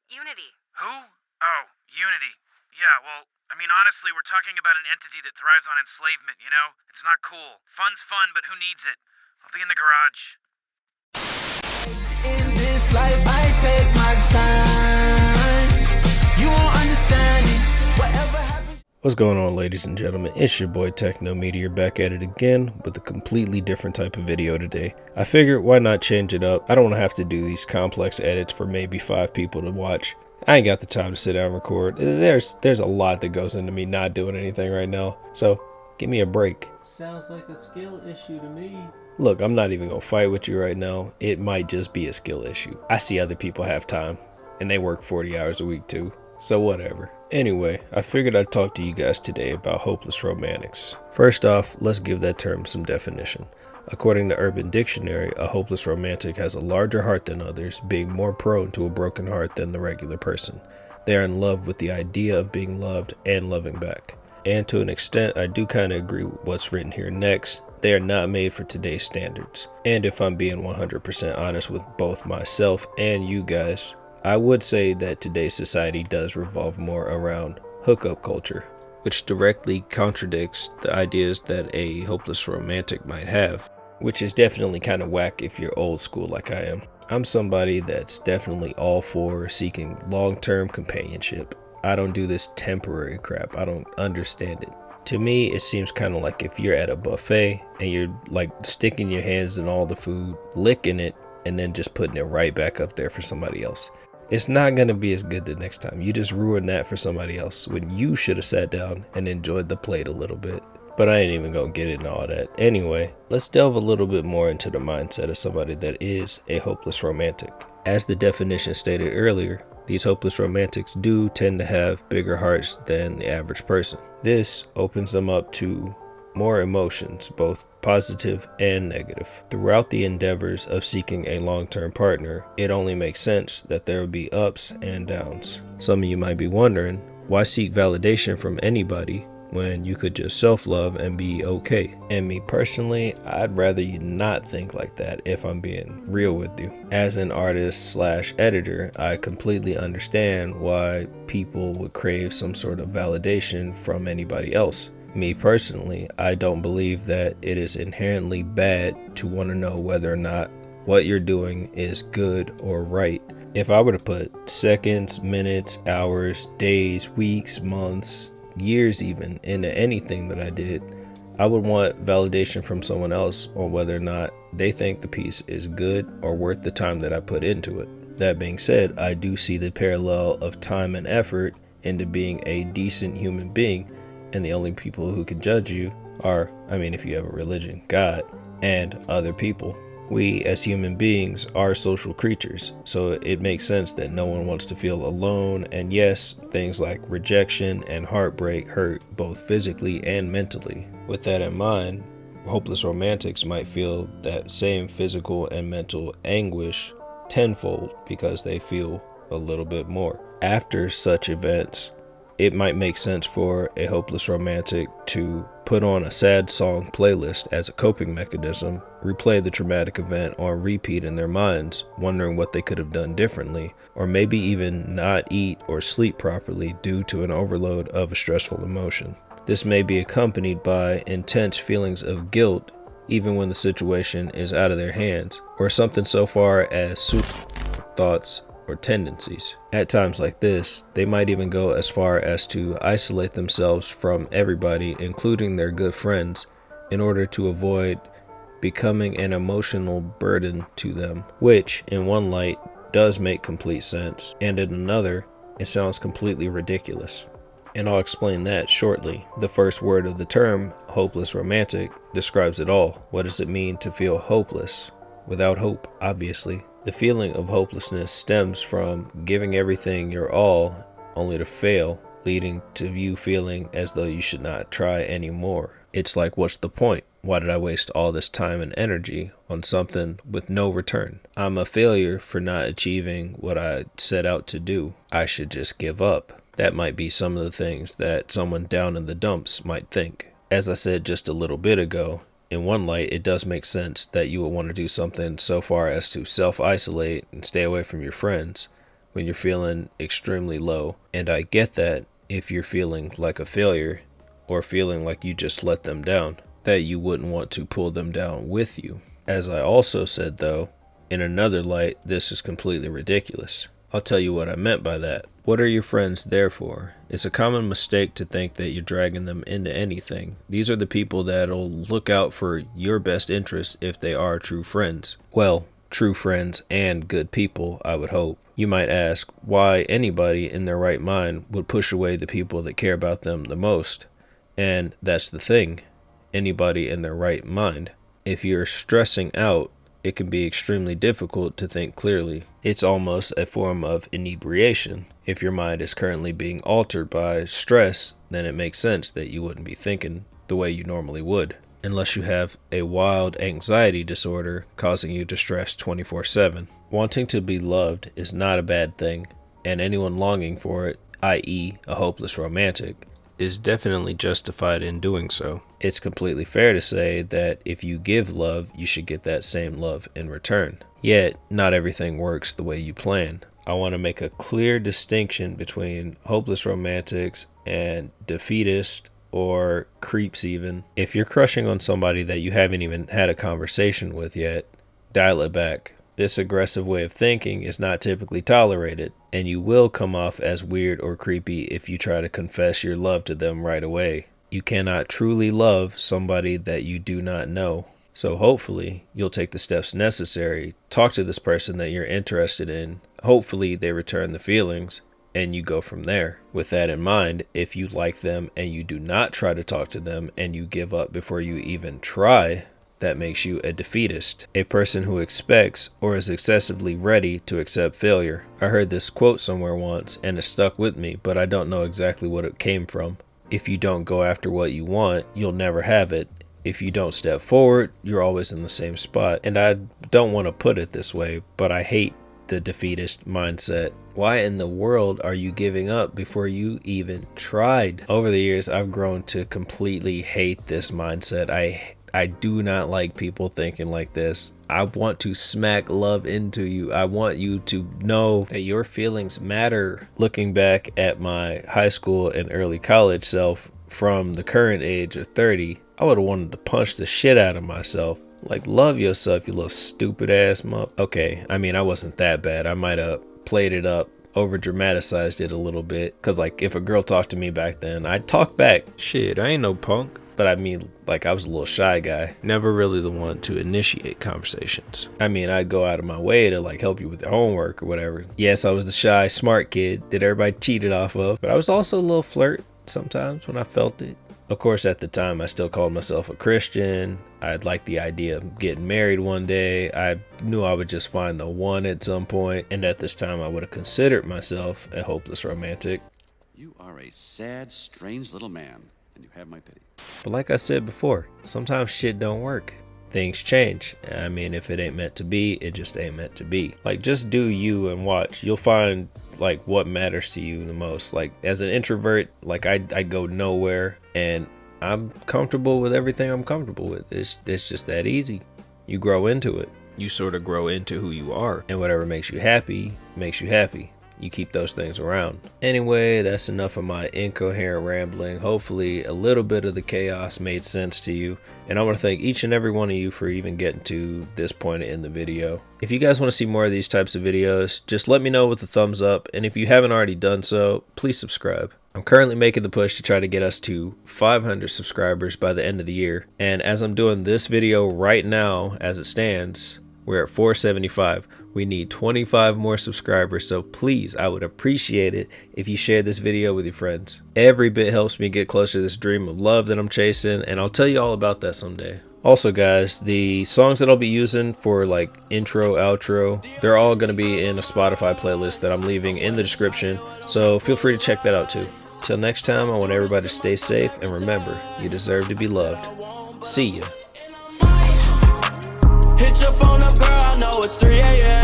Unity. Who? Oh, Unity. Yeah, well, I mean, honestly, we're talking about an entity that thrives on enslavement, you know? It's not cool. Fun's fun, but who needs it? I'll be in the garage. In this life, I take my time. You won't understand it. Whatever happens. What's going on, ladies and gentlemen? It's your boy TechnoMeteor back at it again with a completely different type of video today. I figured why not change it up? I don't want to have to do these complex edits for maybe 5 people to watch. I ain't got the time to sit down and record. There's a lot that goes into me not doing anything right now, so give me a break. Sounds like a skill issue to me. Look, I'm not even gonna fight with you right now. It might just be a skill issue. I see other people have time, and they work 40 hours a week too, so whatever. Anyway, I figured I'd talk to you guys today about hopeless romantics. First off, let's give that term some definition. According to Urban Dictionary, a hopeless romantic has a larger heart than others, being more prone to a broken heart than the regular person. They are in love with the idea of being loved and loving back. And to an extent, I do kind of agree with what's written here next. They are not made for today's standards. And if I'm being 100% honest with both myself and you guys, I would say that today's society does revolve more around hookup culture, which directly contradicts the ideas that a hopeless romantic might have, which is definitely kind of whack if you're old school like I am. I'm somebody that's definitely all for seeking long-term companionship. I don't do this temporary crap. I don't understand it. To me, it seems kind of like if you're at a buffet and you're like sticking your hands in all the food, licking it, and then just putting it right back up there for somebody else. It's not going to be as good the next time. You just ruined that for somebody else when you should have sat down and enjoyed the plate a little bit. But I ain't even going to get into all that. Anyway, let's delve a little bit more into the mindset of somebody that is a hopeless romantic. As the definition stated earlier, these hopeless romantics do tend to have bigger hearts than the average person. This opens them up to more emotions, both positive and negative. Throughout the endeavors of seeking a long-term partner, it only makes sense that there will be ups and downs. Some of you might be wondering, why seek validation from anybody when you could just self-love and be okay? And me personally, I'd rather you not think like that if I'm being real with you. As an artist slash editor, I completely understand why people would crave some sort of validation from anybody else. Me personally, I don't believe that it is inherently bad to want to know whether or not what you're doing is good or right. If I were to put seconds, minutes, hours, days, weeks, months, years even into anything that I did, I would want validation from someone else on whether or not they think the piece is good or worth the time that I put into it. That being said, I do see the parallel of time and effort into being a decent human being, and the only people who can judge you are, if you have a religion, God, and other people. We as human beings are social creatures, so it makes sense that no one wants to feel alone, and yes, things like rejection and heartbreak hurt both physically and mentally. With that in mind, hopeless romantics might feel that same physical and mental anguish tenfold because they feel a little bit more. After such events, it might make sense for a hopeless romantic to put on a sad song playlist as a coping mechanism, replay the traumatic event on repeat in their minds, wondering what they could have done differently, or maybe even not eat or sleep properly due to an overload of a stressful emotion. This may be accompanied by intense feelings of guilt even when the situation is out of their hands, or something so far as suicidal thoughts or tendencies. At times like this, they might even go as far as to isolate themselves from everybody, including their good friends, in order to avoid becoming an emotional burden to them, which in one light does make complete sense, and in another, it sounds completely ridiculous. And I'll explain that shortly. The first word of the term, hopeless romantic, describes it all. What does it mean to feel hopeless? Without hope, obviously. The feeling of hopelessness stems from giving everything your all only to fail, leading to you feeling as though you should not try anymore. It's like, what's the point? Why did I waste all this time and energy on something with no return? I'm a failure for not achieving what I set out to do. I should just give up. That might be some of the things that someone down in the dumps might think. As I said just a little bit ago, in one light, it does make sense that you would want to do something so far as to self-isolate and stay away from your friends, when you're feeling extremely low. And I get that if you're feeling like a failure or feeling like you just let them down, that you wouldn't want to pull them down with you. As I also said though, in another light, this is completely ridiculous. I'll tell you what I meant by that. What are your friends there for? It's a common mistake to think that you're dragging them into anything. These are the people that'll look out for your best interest if they are true friends. Well, true friends and good people, I would hope. You might ask why anybody in their right mind would push away the people that care about them the most. And that's the thing. Anybody in their right mind. If you're stressing out, it can be extremely difficult to think clearly. It's almost a form of inebriation. If your mind is currently being altered by stress, then it makes sense that you wouldn't be thinking the way you normally would. Unless you have a wild anxiety disorder causing you to stress 24/7. Wanting to be loved is not a bad thing, and anyone longing for it, i.e. a hopeless romantic, is definitely justified in doing so. It's completely fair to say that if you give love, you should get that same love in return. Yet, not everything works the way you plan. I want to make a clear distinction between hopeless romantics and defeatist or creeps even. If you're crushing on somebody that you haven't even had a conversation with yet, dial it back. This aggressive way of thinking is not typically tolerated, and you will come off as weird or creepy if you try to confess your love to them right away. You cannot truly love somebody that you do not know. So hopefully you'll take the steps necessary, talk to this person that you're interested in. Hopefully they return the feelings and you go from there. With that in mind, if you like them and you do not try to talk to them and you give up before you even try, that makes you a defeatist, a person who expects or is excessively ready to accept failure. I heard this quote somewhere once and it stuck with me, but I don't know exactly what it came from. If you don't go after what you want, you'll never have it. If you don't step forward, you're always in the same spot. And I don't want to put it this way, but I hate the defeatist mindset. Why in the world are you giving up before you even tried? Over the years, I've grown to completely hate this mindset. I do not like people thinking like this. I want to smack love into you. I want you to know that your feelings matter. Looking back at my high school and early college self from the current age of 30, I would have wanted to punch the shit out of myself. Like, love yourself, you little stupid ass mup. Okay, I mean, I wasn't that bad. I might have played it up, over dramatized it a little bit. Cause like if a girl talked to me back then, I'd talk back. Shit, I ain't no punk. But I mean, like, I was a little shy guy. Never really the one to initiate conversations. I mean, I'd go out of my way to like help you with your homework or whatever. Yes, I was the shy, smart kid that everybody cheated off of. But I was also a little flirt sometimes when I felt it. Of course, at the time, I still called myself a Christian. I'd like the idea of getting married one day. I knew I would just find the one at some point. And at this time, I would have considered myself a hopeless romantic. You are a sad, strange little man, and you have my pity. But like I said before, sometimes shit don't work. Things change. I mean, if it ain't meant to be, it just ain't meant to be. Like, just do you and watch. You'll find like what matters to you the most. Like, as an introvert, like I go nowhere and I'm comfortable with everything I'm comfortable with. It's just that easy. You grow into it. You sort of grow into who you are, and whatever makes you happy makes you happy. You keep those things around. Anyway, that's enough of my incoherent rambling. Hopefully a little bit of the chaos made sense to you. And I want to thank each and every one of you for even getting to this point in the video. If you guys want to see more of these types of videos, just let me know with a thumbs up. And if you haven't already done so, please subscribe. I'm currently making the push to try to get us to 500 subscribers by the end of the year. And as I'm doing this video right now, as it stands, we're at 475. We need 25 more subscribers, so please, I would appreciate it if you share this video with your friends. Every bit helps me get closer to this dream of love that I'm chasing, and I'll tell you all about that someday. Also guys, the songs that I'll be using for like intro, outro, they're all going to be in a Spotify playlist that I'm leaving in the description, so feel free to check that out too. Till next time, I want everybody to stay safe, and remember, you deserve to be loved. See ya. Hit your phone up, girl, I know it's 3 a.m.